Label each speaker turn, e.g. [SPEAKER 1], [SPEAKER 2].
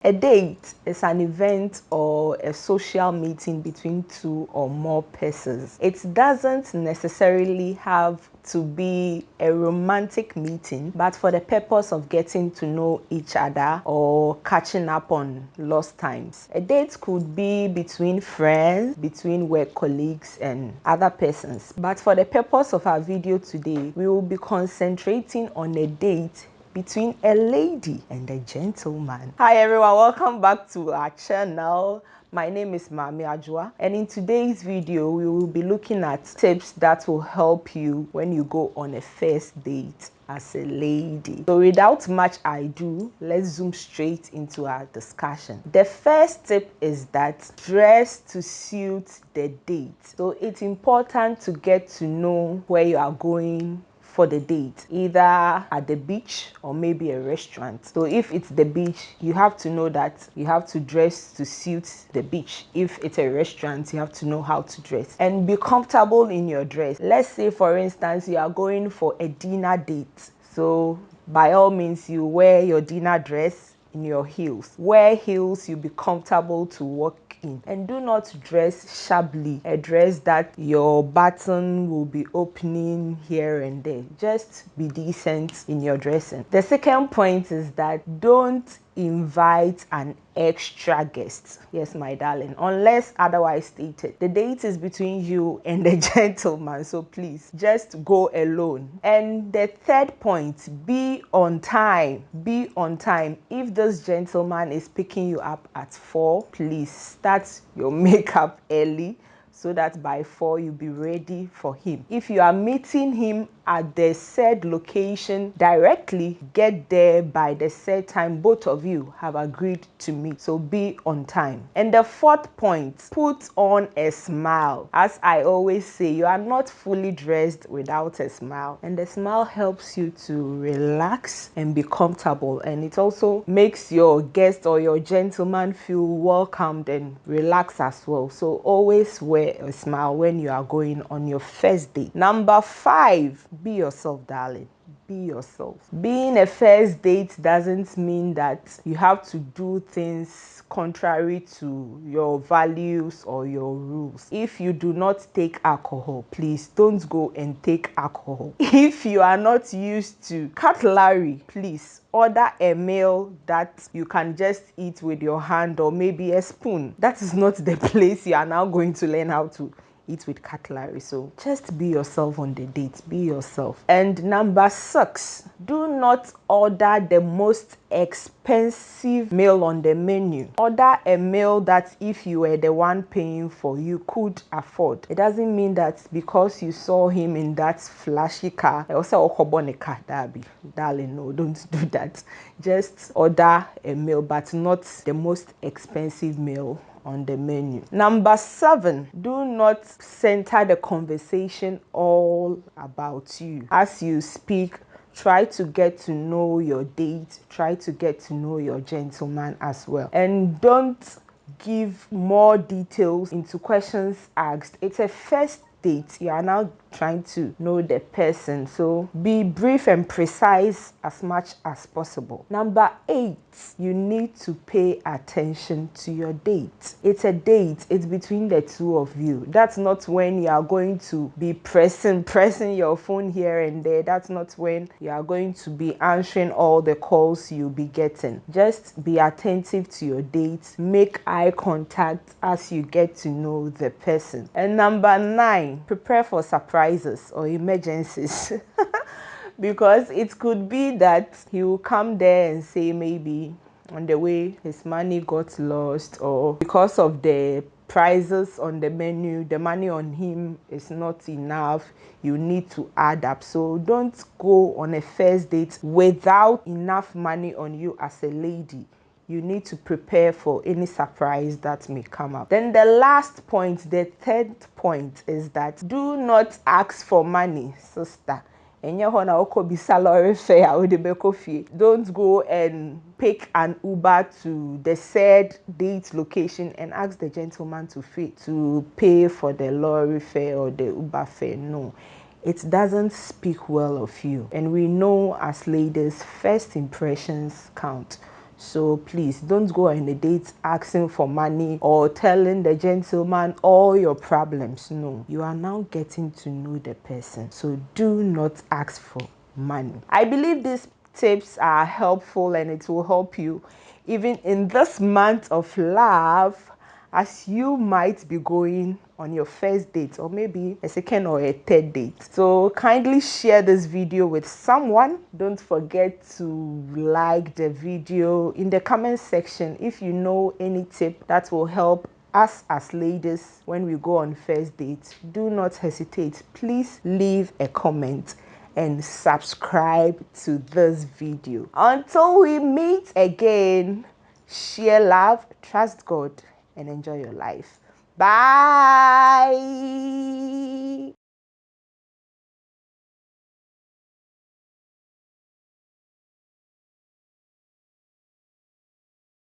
[SPEAKER 1] A date is an event or a social meeting between two or more persons. It doesn't necessarily have to be a romantic meeting, but for the purpose of getting to know each other or catching up on lost times. A date could be between friends, between work colleagues and other persons. But for the purpose of our video today, we will be concentrating on a date between a lady and a gentleman. Hi everyone, welcome back to our channel. My name is Mami Ajua, and in today's video we will be looking at tips that will help you when you go on a first date as a lady. So without much ado, let's zoom straight into our discussion. The first tip is that dress to suit the date. So it's important to get to know where you are going for the date, either at the beach or maybe a restaurant. So if it's the beach, you have to know that you have to dress to suit the beach. If it's a restaurant, you have to know how to dress and be comfortable in your dress. Let's say, for instance, you are going for a dinner date. So by all means, you wear your dinner dress in your heels. Wear heels, you'll be comfortable to walk in, and do not dress shabbily, a dress that your button will be opening here and there. Just be decent in your dressing. The second point is that don't invite an extra guest. Yes, my darling, unless otherwise stated. The date is between you and the gentleman, so please just go alone. And the third point, be on time. Be on time. If this gentleman is picking you up at 4, please start your makeup early so that by 4 you'll be ready for him. If you are meeting him at the said location directly, get there by the said time both of you have agreed to meet. So be on time. And the fourth point, put on a smile. As I always say, you are not fully dressed without a smile, and the smile helps you to relax and be comfortable, and it also makes your guest or your gentleman feel welcomed and relaxed as well. So always wear a smile when you are going on your first date. Number 5, be yourself, darling. Be yourself. Being a first date doesn't mean that you have to do things contrary to your values or your rules. If you do not take alcohol, please don't go and take alcohol. If you are not used to cutlery, please order a meal that you can just eat with your hand or maybe a spoon. That is not the place you are now going to learn how to eat with cutlery. So just be yourself on the date. Be yourself. And number 6, do not order the most expensive meal on the menu. Order a meal that if you were the one paying for, you could afford. It doesn't mean that because you saw him in that flashy car, darling, no, don't do that. Just order a meal, but not the most expensive meal on the menu. Number 7, do not center the conversation all about you. As you speak, try to get to know your date, try to get to know your gentleman as well. And don't give more details into questions asked. It's a first date. You are now trying to know the person, so be brief and precise as much as possible. Number 8, you need to pay attention to your date. It's a date. It's between the two of you. That's not when you are going to be pressing your phone here and there. That's not when you are going to be answering all the calls you'll be getting. Just be attentive to your date. Make eye contact as you get to know the person. And number 9, prepare for surprises or emergencies. Because it could be that he will come there and say maybe on the way his money got lost, or because of the prices on the menu, the money on him is not enough. You need to add up. So don't go on a first date without enough money on you as a lady. You need to prepare for any surprise that may come up. Then the last point, the third point, is that do not ask for money, sister. Don't go and pick an Uber to the said date location and ask the gentleman to pay for the lorry fare or the Uber fare. No. It doesn't speak well of you. And we know as ladies, first impressions count. So please don't go on a date asking for money or telling the gentleman all your problems. No, you are now getting to know the person. So do not ask for money. I believe these tips are helpful and it will help you even in this month of love, as you might be going on your first date or maybe a second or a third date. So kindly share this video with someone. Don't forget to like the video in the comment section if you know any tip that will help us as ladies when we go on first dates. Do not hesitate. Please leave a comment and subscribe to this video. Until we meet again, share love, trust God, and enjoy your life. Bye.